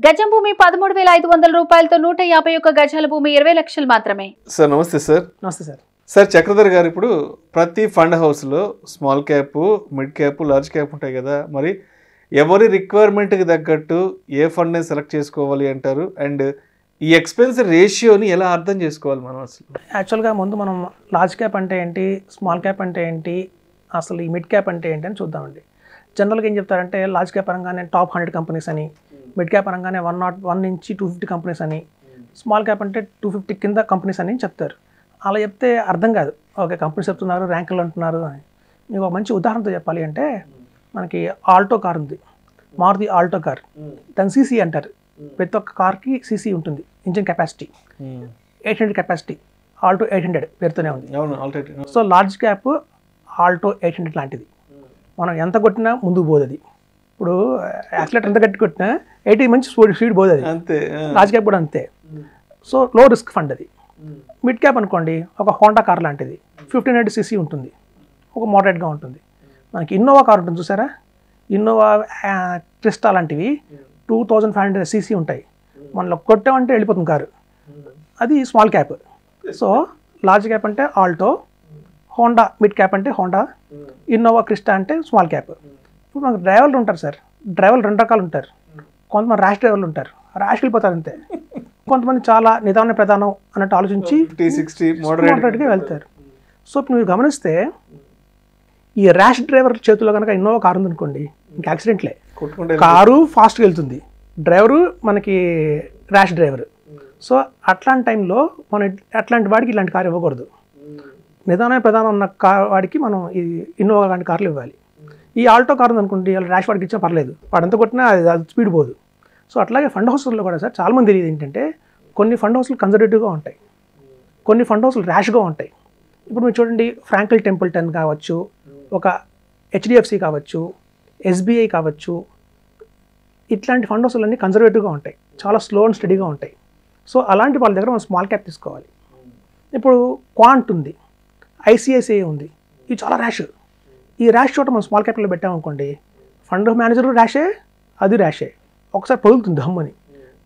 గజం భూమి 13,500 రూపాయలతో 151 గజాల భూమి 20 లక్షలు మాత్రమే. సార్ నమస్తే సార్. నమస్తే సార్. సార్ చక్రధర్ గారు, ఇప్పుడు ప్రతి ఫండ్ హౌస్లో small cap, mid cap, large cap ఉంటాయి కదా, మరి ఎవరి రిక్వైర్మెంట్కి తగ్గట్టు ఏ ఫండ్ని సెలెక్ట్ చేసుకోవాలి అంటారు? అండ్ ఈ ఎక్స్పెన్స్ రేషియోని ఎలా అర్థం చేసుకోవాలి మనం అసలు? యాక్చువల్గా ముందు మనం లార్జ్ క్యాప్ అంటే ఏంటి, స్మాల్ క్యాప్ అంటే ఏంటి, అసలు ఈ మిడ్ క్యాప్ అంటే ఏంటి అని చూద్దామండి. జనరల్గా ఏం చెప్తారంటే లార్జ్ క్యాప్ అనగానే టాప్ 100 కంపెనీస్ అని, మిడ్ క్యాప్ అనగానే 101 నుంచి 250 కంపెనీస్ అని, స్మాల్ క్యాప్ అంటే 250 కింద కంపెనీస్ అని చెప్తారు. అలా చెప్తే అర్థం కాదు. ఓకే, కంపెనీస్ చెప్తున్నారు, ర్యాంకులు అంటున్నారు అని. మీకు ఒక మంచి ఉదాహరణతో చెప్పాలి అంటే, మనకి ఆల్టో కార్ ఉంది, మారుతి ఆల్టో కార్, దాని సీసీ అంటారు. ప్రతి ఒక్క కార్కి సీసీ ఉంటుంది, ఇంజిన్ కెపాసిటీ 800 కెపాసిటీ, ఆల్టో 800 పేరుతోనే ఉంది. సో లార్జ్ క్యాప్ ఆల్టో 800 లాంటిది. మనం ఎంత కొట్టినా ముందుకు పోదు అది. ఇప్పుడు యాక్సిలేటర్ ఎంత గట్టి కొట్టినా 80 మంచి స్పీడ్ పోదు అది. అంతే. లార్జ్ క్యాప్ కూడా అంతే. సో లో రిస్క్ ఫండ్ అది. మిడ్ క్యాప్ అనుకోండి, ఒక హోండా కార్ లాంటిది, 1500 సీసీ ఉంటుంది, ఒక మోడరేట్గా ఉంటుంది. మనకి ఇన్నోవా కార్ ఉంటుంది చూసారా, ఇన్నోవా క్రిస్టా లాంటివి 2500 సీసీ ఉంటాయి. మనలో కొట్టామంటే వెళ్ళిపోతుంది కారు, అది small cap. So large cap అంటే ఆల్టో, హోండా మిడ్ క్యాప్ అంటే హోండా, ఇన్నోవా క్రిస్టా అంటే స్మాల్ క్యాప్. ఇప్పుడు మనకు డ్రైవర్లు ఉంటారు సార్, డ్రైవర్లు 2 రకాలు ఉంటారు. కొంతమంది ర్యాష్ డ్రైవర్లు ఉంటారు, ర్యాష్ వెళ్ళిపోతారు అంతే. కొంతమంది చాలా నిదాన ప్రధానం అన్నట్టు ఆలోచించి మోడరేట్గా వెళ్తారు. సో ఇప్పుడు మీరు గమనిస్తే ఈ ర్యాష్ డ్రైవర్ చేతిలో కనుక ఇన్నోవా కారు ఉందనుకోండి, ఇంక యాక్సిడెంట్లే. కారు ఫాస్ట్గా వెళ్తుంది, డ్రైవరు మనకి ర్యాష్ డ్రైవర్. సో అట్లాంటి టైంలో మనం అట్లాంటి వాడికి ఇలాంటి కారు ఇవ్వకూడదు. నిదాన ప్రధానం ఉన్న వాడికి మనం ఈ ఇన్నోవా లాంటి కార్లు ఇవ్వాలి. ఈ ఆల్టో కారు ఉందనుకోండి, ర్యాష్ వాడికి ఇచ్చినా పర్లేదు, వాడు ఎంత కొట్టినా అది స్పీడ్ పోదు. సో అట్లాగే ఫండ్ హౌస్లో కూడా సార్ చాలామంది తెలియదు ఏంటంటే, కొన్ని ఫండ్ హౌస్లు కన్జర్వేటివ్గా ఉంటాయి, కొన్ని ఫండ్ హౌస్లు ర్యాష్గా ఉంటాయి. ఇప్పుడు మీరు చూడండి, ఫ్రాంక్లిన్ టెంపుల్టన్ కావచ్చు, ఒక హెచ్డిఎఫ్సి కావచ్చు, ఎస్బీఐ కావచ్చు, ఇట్లాంటి ఫండ్ హౌస్లు అన్నీ కన్జర్వేటివ్గా ఉంటాయి, చాలా స్లో అండ్ స్టడీగా ఉంటాయి. సో అలాంటి వాళ్ళ దగ్గర మనం స్మాల్ క్యాప్ తీసుకోవాలి. ఇప్పుడు క్వాంట్ ఉంది, ఐసిఐసిఐ ఉంది, ఇవి చాలా ర్యాష్. ఈ ర్యాష్ చోట మనం స్మాల్ క్యాపిటల్ పెట్టామనుకోండి, ఫండ్ మేనేజర్ ర్యాషే, అది ర్యాషే, ఒకసారి పగులుతుంది దమ్మని.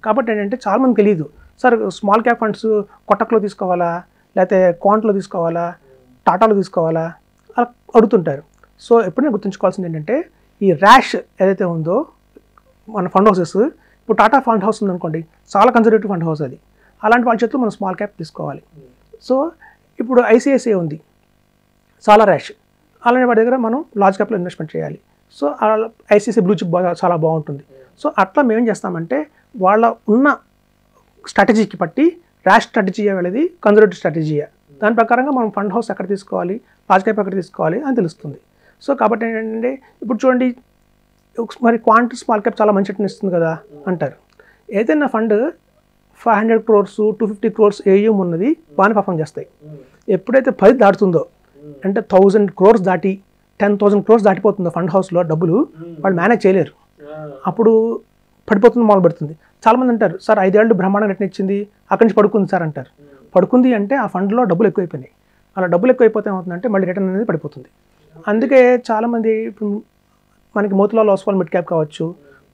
కాబట్టి ఏంటంటే చాలామంది తెలియదు, సార్ స్మాల్ క్యాప్ ఫండ్స్ కొట్టక్లో తీసుకోవాలా, లేకపోతే క్వాంట్లో తీసుకోవాలా, టాటాలో తీసుకోవాలా, అలా అడుగుతుంటారు. సో ఎప్పుడైనా గుర్తుంచుకోవాల్సింది ఏంటంటే, ఈ ర్యాష్ ఏదైతే ఉందో మన ఫండ్ హౌసెస్, ఇప్పుడు టాటా ఫండ్ హౌస్ ఉందనుకోండి, చాలా కన్జర్వేటివ్ ఫండ్ హౌస్ అది, అలాంటి వాళ్ళ చేతిలో మనం స్మాల్ క్యాప్ తీసుకోవాలి. సో ఇప్పుడు ఐసిఐసిఐ ఉంది, చాలా ర్యాష్, అలానే వాడి దగ్గర మనం లార్జ్ క్యాప్లో ఇన్వెస్ట్మెంట్ చేయాలి. సో ఐసిఐసిఐ బ్లూ చిప్ చాలా బాగుంటుంది. సో అట్లా మేము ఏం చేస్తామంటే, వాళ్ళ ఉన్న స్ట్రాటజీకి బట్టి ర్యాష్ స్ట్రాటజీ వెళ్ళేది కన్జర్వేటివ్ స్ట్రాటజీయా, దాని ప్రకారంగా మనం ఫండ్ హౌస్ ఎక్కడ తీసుకోవాలి, లార్జ్ క్యాప్ ఎక్కడ తీసుకోవాలి అని తెలుస్తుంది. సో కాబట్టి ఏంటంటే, ఇప్పుడు చూడండి, మరి క్వాంట్ స్మాల్ క్యాప్ చాలా మంచి రిటర్న్ ఇస్తుంది కదా అంటారు. ఏదైనా ఫండ్ 500 crores 250 crores ఏఎం ఉన్నది బాగానే పర్ఫామ్ చేస్తాయి. ఎప్పుడైతే 10 దాటుతుందో, అంటే 1000 crores దాటి 10,000 crores దాటిపోతుందో ఫండ్ హౌస్లో డబ్బులు, వాళ్ళు మేనేజ్ చేయలేరు, అప్పుడు పడిపోతుంది, మొదలు పెడుతుంది. చాలామంది అంటారు, సార్ 5 ఏళ్ళు బ్రహ్మాండంగా రిటర్న్ ఇచ్చింది, అక్కడి నుంచి పడుకుంది సార్ అంటారు. పడుకుంది అంటే ఆ ఫండ్లో డబ్బులు ఎక్కువైపోయినాయి. అలా డబ్బులు ఎక్కువైపోతే ఏమవుతుందంటే మళ్ళీ రిటర్న్ అనేది పడిపోతుంది. అందుకే చాలామంది ఇప్పుడు మనకి మోతిలాల్ ఓస్వాల్ మిడ్ క్యాప్ కావచ్చు,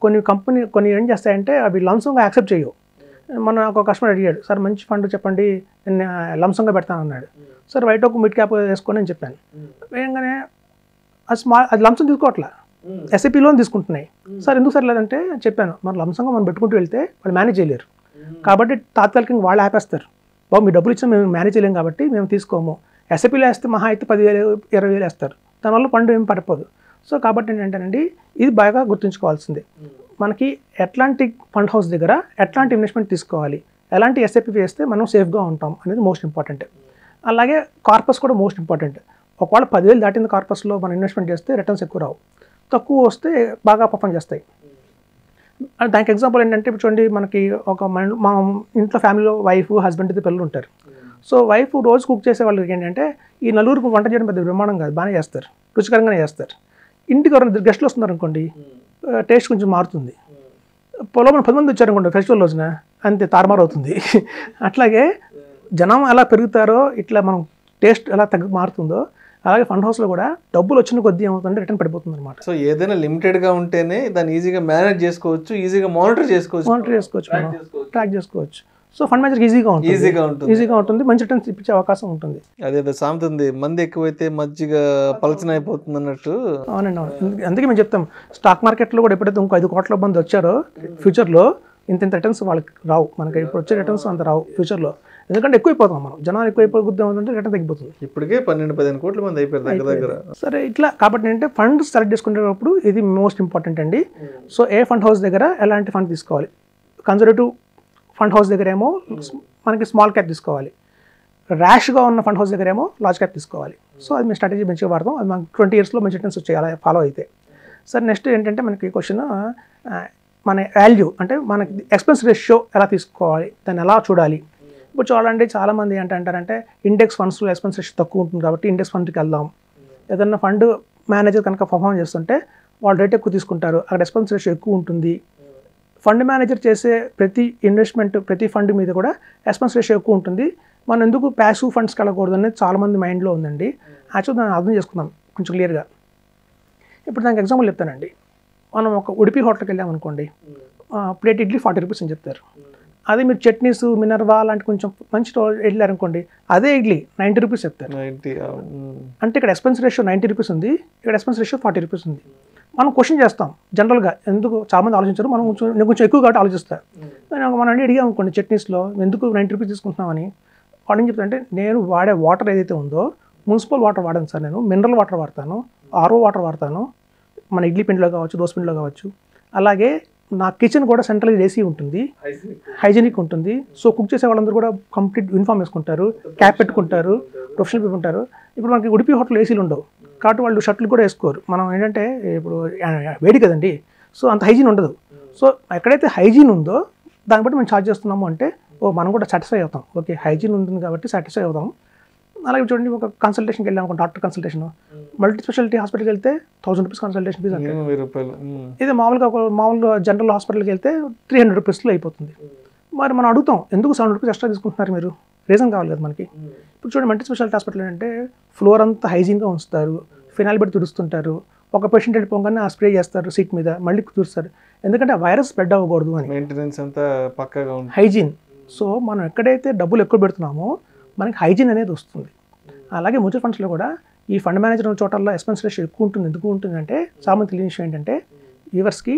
కొన్ని ఏం చేస్తాయంటే అవి లంసంగా యాక్సెప్ట్ చేయవు. మన ఒక కస్టమర్ అడిగాడు, సార్ మంచి ఫండ్ చెప్పండి, నేను లంసంగా పెడతాను అన్నాడు. సార్ వైట్ ఒక మిడ్ క్యాప్ వేసుకొని అని చెప్పాను. వేయగానే అది లంసం తీసుకోవట్లా, ఎస్ఐపి లోన్ తీసుకుంటున్నాయి. సార్ ఎందుకు సార్ లేదంటే చెప్పాను, మరి లంసంగా మనం పెట్టుకుంటూ వెళ్తే వాళ్ళు మేనేజ్ చేయలేరు, కాబట్టి తాత్కాలికంగా వాళ్ళు ఆపేస్తారు. బాబు మీ డబ్బులు ఇచ్చినా మేము మేనేజ్ చేయలేము కాబట్టి మేము తీసుకోము. ఎస్ఐపిలో వేస్తే మహా అయితే 10,000 20,000 వేస్తారు, దానివల్ల ఫండ్ ఏం పడిపోదు. సో కాబట్టి ఏంటంటేనండి, ఇది బాగా గుర్తుంచుకోవాల్సింది. మనకి ఎట్లాంటి ఫండ్ హౌస్ దగ్గర ఎట్లాంటి ఇన్వెస్ట్మెంట్ తీసుకోవాలి, ఎలాంటి ఎస్ఐపి వేస్తే మనం సేఫ్గా ఉంటాం అనేది మోస్ట్ ఇంపార్టెంట్. అలాగే కార్పస్ కూడా మోస్ట్ ఇంపార్టెంట్. ఒకవేళ 10,000 దాటిన కార్పస్లో మనం ఇన్వెస్ట్మెంట్ చేస్తే రిటర్న్స్ ఎక్కువ రావు, తక్కువ వస్తే బాగా పర్ఫామ్ చేస్తాయి. దానికి ఎగ్జాంపుల్ ఏంటంటే, ఇప్పుడు చూడండి, మనకి మనం ఇంట్లో ఫ్యామిలీలో వైఫ్ హస్బెండ్ అయితే పిల్లలు ఉంటారు. సో వైఫ్ రోజు కుక్ చేసే వాళ్ళకి ఏంటంటే, ఈ నలుగురికి వంట చేయడం పెద్ద బ్రహ్మాండం కాదు, బాగానే చేస్తారు, రుచికరంగానే చేస్తారు. ఇంటికి ఎవరైనా గెస్ట్లు వస్తున్నారు అనుకోండి, టేస్ట్ కొంచెం మారుతుంది. పొలం 10 మంది వచ్చారనుకోండి ఫెస్టివల్ రోజున, అంతే తారుమారు అవుతుంది. అట్లాగే జనం ఎలా పెరుగుతారో, ఇట్లా మనం టేస్ట్ ఎలా మారుతుందో, అలాగే ఫండ్ హౌస్లో కూడా డబ్బులు వచ్చిన కొద్దీ ఏమవుతుందంటే రిటర్న్ పడిపోతుంది అనమాట. సో ఏదైనా లిమిటెడ్గా ఉంటేనే దాన్ని ఈజీగా మేనేజ్ చేసుకోవచ్చు, ఈజీగా మానిటర్ చేసుకోవచ్చు, ట్రాక్ చేసుకోవచ్చు. సో ఫండ్ మేనేజర్కి ఈజీగా ఉంటుంది, మంచి రిటర్న్స్ ఇప్పించే అవకాశం ఉంటుంది. అదే సామెత ఉంది, మంది ఎక్కువైతే మజ్జిగ పలచన అయిపోతుంది అన్నట్టు. అవునండి, అవును. అందుకే మేము చెప్తాం, స్టాక్ మార్కెట్లో కూడా ఎప్పుడైతే ఇంకో 5 కోట్ల మంది వచ్చారో ఫ్యూచర్లో ఇంత రిటర్న్స్ వాళ్ళకి రావు. మనకి ఇప్పుడు వచ్చే రిటర్న్స్ అంత రావు ఫ్యూచర్లో, ఎందుకంటే ఎక్కువైపోతాం మనం, జనాలు ఎక్కువైపోతే రిటర్న్ తగ్గిపోతుంది. ఇప్పటికే 12-15 కోట్ల మంది అయిపోయారు దగ్గర. సరే, ఇట్లా కాబట్టి ఏంటంటే ఫండ్ సెలెక్ట్ చేసుకునేటప్పుడు ఇది మోస్ట్ ఇంపార్టెంట్ అండి. సో ఏ ఫండ్ హౌస్ దగ్గర ఎలాంటి ఫండ్ తీసుకోవాలి, కన్జర్వేటివ్ ఫండ్ హౌస్ దగ్గర ఏమో మనకి స్మాల్ క్యాప్ తీసుకోవాలి, ర్యాష్గా ఉన్న ఫండ్ హౌస్ దగ్గర ఏమో లార్జ్ క్యాప్ తీసుకోవాలి. సో అది మేము స్ట్రాటజీ మంచిగా వాడతాం, అది మనకి 20 yearsలో మంచి రిటర్న్స్ వచ్చాయి అలా ఫాలో అయితే. సరే, నెక్స్ట్ ఏంటంటే మనకి క్వశ్చన్ మన వాల్యూ అంటే మనకి ఎక్స్పెన్స్ రేషియో ఎలా తీసుకోవాలి, దాన్ని ఎలా చూడాలి. ఇప్పుడు చూడండి, చాలామంది ఏంటంటారంటే ఇండెక్స్ ఫండ్స్లో ఎక్స్పెన్స్ రేషియో తక్కువ ఉంటుంది కాబట్టి ఇండెక్స్ ఫండ్కి వెళ్దాం. ఏదన్నా ఫండ్ మేనేజర్ కనుక పర్ఫామ్ చేస్తుంటే వాళ్ళు రేట్ ఎక్కువ తీసుకుంటారు, అక్కడ ఎక్స్పెన్స్ రేషియో ఎక్కువ ఉంటుంది. ఫండ్ మేనేజర్ చేసే ప్రతి ఇన్వెస్ట్మెంట్ ప్రతి ఫండ్ మీద కూడా ఎక్స్పెన్స్ రేషియో ఎక్కువ ఉంటుంది. మనం ఎందుకు ప్యాసివ్ ఫండ్స్కి వెళ్ళకూడదు అనేది చాలామంది మైండ్లో ఉందండి. యాక్చువల్ దాన్ని అర్థం చేసుకుందాం కొంచెం క్లియర్గా. ఇప్పుడు దానికి ఎగ్జాంపుల్ చెప్తానండి. మనం ఒక ఉడిపి హోటల్కి వెళ్ళామనుకోండి, ప్లేట్ ఇడ్లీ 40 రూపీస్ అని చెప్తారు. అదే మీరు చట్నీస్ మినర్వా లాంటి కొంచెం మంచి వెళ్ళారనుకోండి, అదే ఇడ్లీ 90 రూపీస్ చెప్తారు. అంటే ఇక్కడ ఎక్స్పెన్స్ రేషియో 90 రూపీస్ ఉంది, ఇక్కడ ఎక్స్పెన్స్ రేషియో 40 రూపీస్ ఉంది. మనం క్వశ్చన్ చేస్తాం జనరల్గా, ఎందుకు చాలామంది ఆలోచించారు, మనం కొంచెం ఎక్కువ కాబట్టి ఆలోచిస్తారు. మనం అడిగాం అనుకోండి చట్నీస్లో ఎందుకు 90 రూపీస్ తీసుకుంటున్నామని, వాడు ఏం చెప్తారంటే నేను వాడే వాటర్ ఏదైతే ఉందో మున్సిపల్ వాటర్ వాడాను సార్, నేను మినరల్ వాటర్ వాడతాను, ఆర్ఓ వాటర్ వాడతాను, మన ఇడ్లీ పిండిలో కావచ్చు, దోశ పిండిలో కావచ్చు. అలాగే నా కిచెన్ కూడా సెంట్రల్ ఏసీ ఉంటుంది, హైజీనిక్ ఉంటుంది. సో కుక్ చేసే వాళ్ళందరూ కూడా కంప్లీట్ యూనిఫామ్ వేసుకుంటారు, క్యాప్ పెట్టుకుంటారు, ప్రొఫెషనల్ పీపుల్ ఉంటారు. ఇప్పుడు మనకి ఉడిపి హోటల్ ఏసీలు ఉండవు కాబట్టి వాళ్ళు షర్ట్లు కూడా వేసుకోరు. మనం ఏంటంటే ఇప్పుడు వేడి కదండి, సో అంత హైజీన్ ఉండదు. సో ఎక్కడైతే హైజీన్ ఉందో దాన్ని బట్టి మేము ఛార్జ్ చేస్తున్నాము అంటే మనం కూడా సాటిస్ఫై అవుతాం, ఓకే హైజీన్ ఉంటుంది కాబట్టి సాటిస్ఫై అవుతాం. అలాగే చూడండి, ఒక కన్సల్టేషన్కి వెళ్ళాం, ఒక డాక్టర్ కన్సల్టేషన్, మల్టీ స్పెషాలిటీ హాస్పిటల్కి వెళ్తే 1000 రూపీస్ కన్సల్టేషన్ ఫీజు అంటే. ఇది మామూలుగా జనరల్ హాస్పిటల్కి వెళ్తే 300 రూపీస్లో అయిపోతుంది. మరి మనం అడుగుతాం ఎందుకు 700 రూపీస్ ఎక్స్ట్రా తీసుకుంటున్నారు మీరు, రీజన్ కావాలి కదా మనకి. ఇప్పుడు చూడండి, మల్టీ స్పెషాలిటీ హాస్పిటల్ అంటే ఫ్లోర్ అంతా హైజీన్గా ఉంచుతారు, ఫినాయిల్ పెట్టి తుడుస్తుంటారు, ఒక పేషెంట్ వెళ్ళిపోగానే ఆ స్ప్రే చేస్తారు సీట్ మీద, మళ్ళీ తుడుస్తారు, ఎందుకంటే వైరస్ స్ప్రెడ్ అవ్వకూడదు అని. మెయింటెనెన్స్ అంతా పక్కాగా ఉంది, హైజీన్. సో మనం ఎక్కడైతే డబ్బులు ఎక్కువ పెడుతున్నామో మనకి హైజీన్ అనేది వస్తుంది. అలాగే మ్యూచువల్ ఫండ్స్లో కూడా ఈ ఫండ్ మేనేజర్ ఉన్న చోటల్లో ఎక్స్పెన్స్ రేషియో ఎక్కువ ఉంటుంది. ఎందుకు ఉంటుందంటే చాలా తెలియని విషయం ఏంటంటే, వ్యూవర్స్కి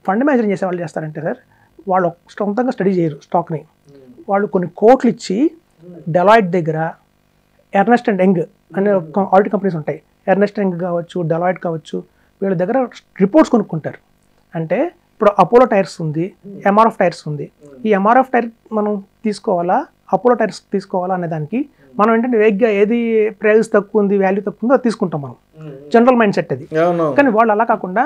ఫండ్ మేనేజర్ చేసే వాళ్ళు చేస్తారంటే సార్, వాళ్ళు సొంతంగా స్టడీ చేయరు స్టాక్ని, వాళ్ళు కొన్ని కోట్లు ఇచ్చి డెలాయిట్ దగ్గర, ఎర్నెస్ట్ అండ్ యంగ్ అనే ఆడిట్ కంపెనీస్ ఉంటాయి, ఎర్నెస్ట్ అండ్ యంగ్ కావచ్చు, డెలాయిట్ కావచ్చు, వీళ్ళ దగ్గర రిపోర్ట్స్ కొనుక్కుంటారు. అంటే ఇప్పుడు అపోలో టైర్స్ ఉంది, ఎంఆర్ఎఫ్ టైర్స్ ఉంది. ఈ ఎంఆర్ఎఫ్ టైర్ మనం తీసుకోవాలా, అపోలో టైర్స్ తీసుకోవాలా అనే దానికి మనం ఏంటంటే వేగ్గా ఏది ప్రైస్ తక్కువ ఉంది, వాల్యూ తక్కువ ఉందో అది తీసుకుంటాం మనం, జనరల్ మైండ్ సెట్ అది. కానీ వాళ్ళు అలా కాకుండా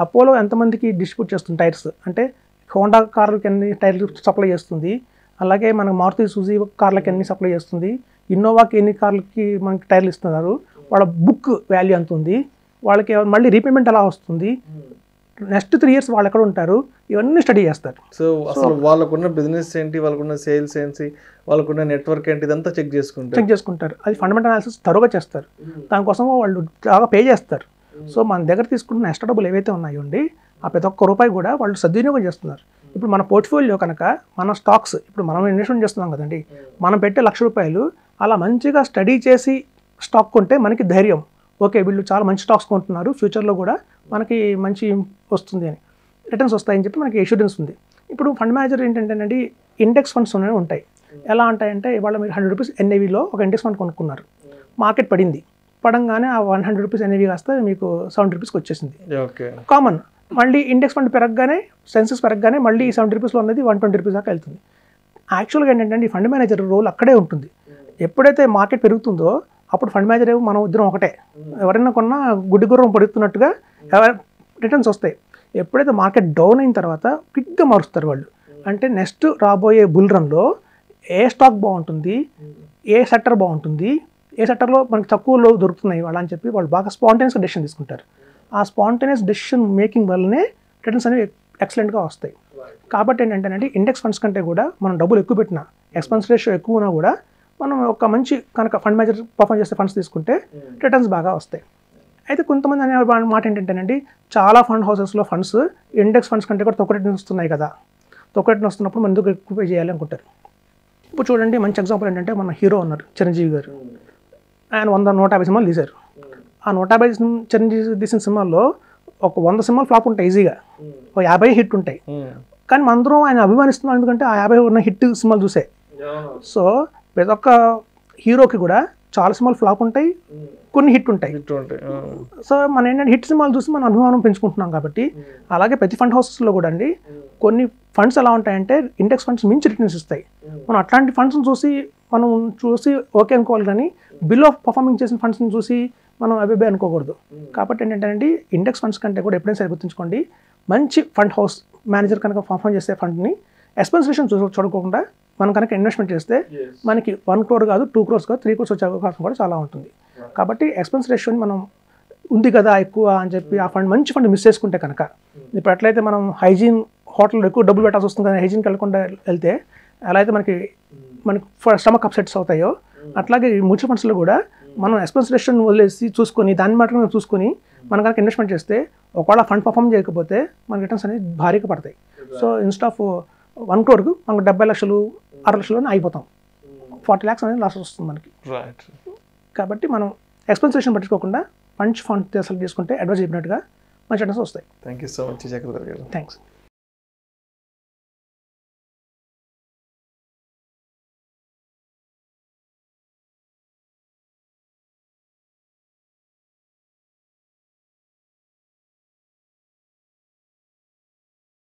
అపోలో ఎంతమందికి డిస్ట్రిబ్యూట్ చేస్తుంది టైర్స్ అంటే, హోండా కార్లకి ఎన్ని టైర్లు సప్లై చేస్తుంది, అలాగే మనకు మారుతి సుజుకి కార్లకి ఎన్ని సప్లై చేస్తుంది, ఇన్నోవాకి ఎన్ని కార్లకి మనకి టైర్లు ఇస్తున్నారు, వాళ్ళ బుక్ వాల్యూ ఎంత ఉంది, వాళ్ళకి మళ్ళీ రీపేమెంట్ ఎలా వస్తుంది, నెక్స్ట్ 3 years వాళ్ళు ఎక్కడ ఉంటారు, ఇవన్నీ స్టడీ చేస్తారు. సో అసలు వాళ్ళకున్న బిజినెస్ ఏంటి, వాళ్ళకున్న సేల్స్ ఏంటి, వాళ్ళకున్న నెట్వర్క్ ఏంటి, ఇదంతా చెక్ చేసుకుంటారు. అది ఫండమెంటల్ అనాలిసిస్ తరువుగా చేస్తారు, దానికోసం వాళ్ళు బాగా పే చేస్తారు. సో మన దగ్గర తీసుకుంటున్న ఎక్స్ట్రా డబ్బులు ఏవైతే ఉన్నాయో అండి, ఆ ప్రతి ఒక్క రూపాయి కూడా వాళ్ళు సద్వినియోగం చేస్తున్నారు. ఇప్పుడు మన పోర్ట్ఫోలియో కనుక మన స్టాక్స్, ఇప్పుడు మనం ఇన్వెస్ట్మెంట్ చేస్తున్నాం కదండి, మనం పెట్టే ₹1,00,000 అలా మంచిగా స్టడీ చేసి స్టాక్ కొంటే మనకి ధైర్యం, ఓకే వీళ్ళు చాలా మంచి స్టాక్స్ కొంటున్నారు, ఫ్యూచర్లో కూడా మనకి మంచి వస్తుంది అని, రిటర్న్స్ వస్తాయని చెప్పి మనకి ఎష్యూరెన్స్ ఉంది. ఇప్పుడు ఫండ్ మేనేజర్ ఏంటంటేనండి, ఇండెక్స్ ఫండ్స్ అనేవి ఉంటాయి. ఎలా ఉంటాయంటే, ఇవాళ మీరు 100 రూపీస్ ఎన్ఏవిలో ఒక ఇండెక్స్ ఫండ్ కొనుక్కున్నారు, మార్కెట్ పడంగానే ఆ 100 రూపీస్ ఎన్ఏవి కాస్త మీకు 70 రూపీస్కి వచ్చేసింది, కామన్. మళ్ళీ ఇండెక్స్ ఫండ్ పెరగగానే, సెన్సెస్ పెరగగానే మళ్ళీ 70 రూపీస్లో ఉన్నది 120 రూపీస్ దాకా వెళ్తుంది. యాక్చువల్గా ఏంటంటే ఈ ఫండ్ మేనేజర్ రోల్ అక్కడే ఉంటుంది. ఎప్పుడైతే మార్కెట్ పెరుగుతుందో అప్పుడు ఫండ్ మేనేజర్ ఏమో మనం ఇద్దరం ఒకటే, ఎవరైనా కొన్నా గుడ్డి గుర్రం పడుతున్నట్టుగా రిటర్న్స్ వస్తాయి. ఎప్పుడైతే మార్కెట్ డౌన్ అయిన తర్వాత క్విక్గా మారుస్తారు వాళ్ళు, అంటే నెక్స్ట్ రాబోయే బుల్ రన్లో ఏ స్టాక్ బాగుంటుంది, ఏ సెక్టర్ బాగుంటుంది, ఏ సెక్టర్లో మనకి తక్కువలో దొరుకుతున్నాయి వాళ్ళు అని చెప్పి వాళ్ళు బాగా స్పాంటేనియస్గా డెసిషన్ తీసుకుంటారు. ఆ స్పాంటేనియస్ డెసిషన్ మేకింగ్ వల్లనే రిటర్న్స్ అనేవి ఎక్సలెంట్గా వస్తాయి. కాబట్టి ఏంటంటే ఇండెక్స్ ఫండ్స్ కంటే కూడా మనం డబ్బులు ఎక్కువ పెట్టినా, ఎక్స్పెన్స్ రేషియో ఎక్కువ ఉన్నా కూడా మనం ఒక మంచి కనుక ఫండ్ మేనేజర్ పర్ఫామ్ చేసే ఫండ్స్ తీసుకుంటే రిటర్న్స్ బాగా వస్తాయి. అయితే కొంతమంది అనే మాట ఏంటంటేనండి, చాలా ఫండ్ హౌసెస్లో ఫండ్స్ ఇండెక్స్ ఫండ్స్ కంటే కూడా తక్కువ రిటర్న్స్ వస్తున్నాయి కదా, తక్కువ రిటర్న్ వస్తున్నప్పుడు మనం ఎందుకు ఎక్కువ పే చేయాలి అనుకుంటారు. ఇప్పుడు చూడండి మంచి ఎగ్జాంపుల్ ఏంటంటే మన హీరో ఉన్నారు చిరంజీవి గారు, ఆయన 150 సినిమాలు తీశారు. ఆ 150 చిరంజీవి తీసిన సినిమాల్లో ఒక 100 సినిమాలు ఫ్లాప్ ఉంటాయి ఈజీగా, ఒక 50 హిట్ ఉంటాయి. కానీ మనందరం ఆయన అభిమానిస్తున్నాం ఎందుకంటే ఆ 50 ఉన్న హిట్ సినిమాలు చూసే. సో ప్రతి ఒక్క హీరోకి కూడా చాలా సినిమాలు ఫ్లాప్ ఉంటాయి, కొన్ని హిట్ ఉంటాయి. సో మనం ఏంటంటే హిట్ సినిమాలు చూసి మనం అభిమానం పెంచుకుంటున్నాం కాబట్టి, అలాగే ప్రతి ఫండ్ హౌసెస్లో కూడా అండి కొన్ని ఫండ్స్ ఎలా ఉంటాయంటే ఇండెక్స్ ఫండ్స్ మించి రిటర్న్స్ ఇస్తాయి. మనం అట్లాంటి ఫండ్స్ని చూసి ఓకే అనుకోవాలి, కానీ బిలో పర్ఫార్మింగ్ చేసిన ఫండ్స్ని చూసి మనం అభిప్రాయం అనుకోకూడదు. కాబట్టి ఏంటంటే ఇండెక్స్ ఫండ్స్ కంటే కూడా ఎప్పుడైనా సరే గుర్తుంచుకోండి, మంచి ఫండ్ హౌస్ మేనేజర్ కనుక పర్ఫామ్ చేసే ఫండ్ని ఎక్స్పెన్స్ రేషన్ చూడకుండా మనం కనుక ఇన్వెస్ట్మెంట్ చేస్తే మనకి 1 crore కాదు, 2 crores కాదు, 3 crores వచ్చే అవకాశం కూడా చాలా ఉంటుంది. కాబట్టి ఎక్స్పెన్స్ రేషియోని మనం ఉంది కదా ఎక్కువ అని చెప్పి ఆ ఫండ్ మంచి ఫండ్ మిస్ చేసుకుంటే కనుక, ఇప్పుడు ఎట్లయితే మనం హైజీన్ హోటల్లో ఎక్కువ డబ్బులు పెట్టాల్సి వస్తుంది కానీ హైజీన్కి వెళ్ళకుండా వెళ్తే ఎలా అయితే మనకి స్టమక్ అప్సెట్స్ అవుతాయో, అట్లాగే ఈ మ్యూచువల్ ఫండ్స్లో కూడా మనం ఎక్స్పెన్స్ రేషన్ వదిలేసి చూసుకొని దాన్ని మాత్రమే చూసుకొని మనం కనుక ఇన్వెస్ట్మెంట్ చేస్తే ఒకవేళ ఫండ్ పర్ఫామ్ చేయకపోతే మన రిటర్న్స్ అనేది భారీగా పడతాయి. సో ఇన్స్టెడ్ ఆఫ్ 1 crore మనకు 70 లక్షలు 6 లక్షలు అయిపోతాం, 40 lakhs అనేది లాస్ వస్తుంది మనకి. కాబట్టి మనం ఎక్స్పెన్స్ రేషన్ పట్టించుకోకుండా మంచి ఫండ్ సెలెక్ట్ చేసుకుంటే అడ్వైజ్ చెప్పినట్టుగా మంచి రిటర్న్స్ వస్తాయి. Thank you so much Chakradhar గారు. థ్యాంక్స్.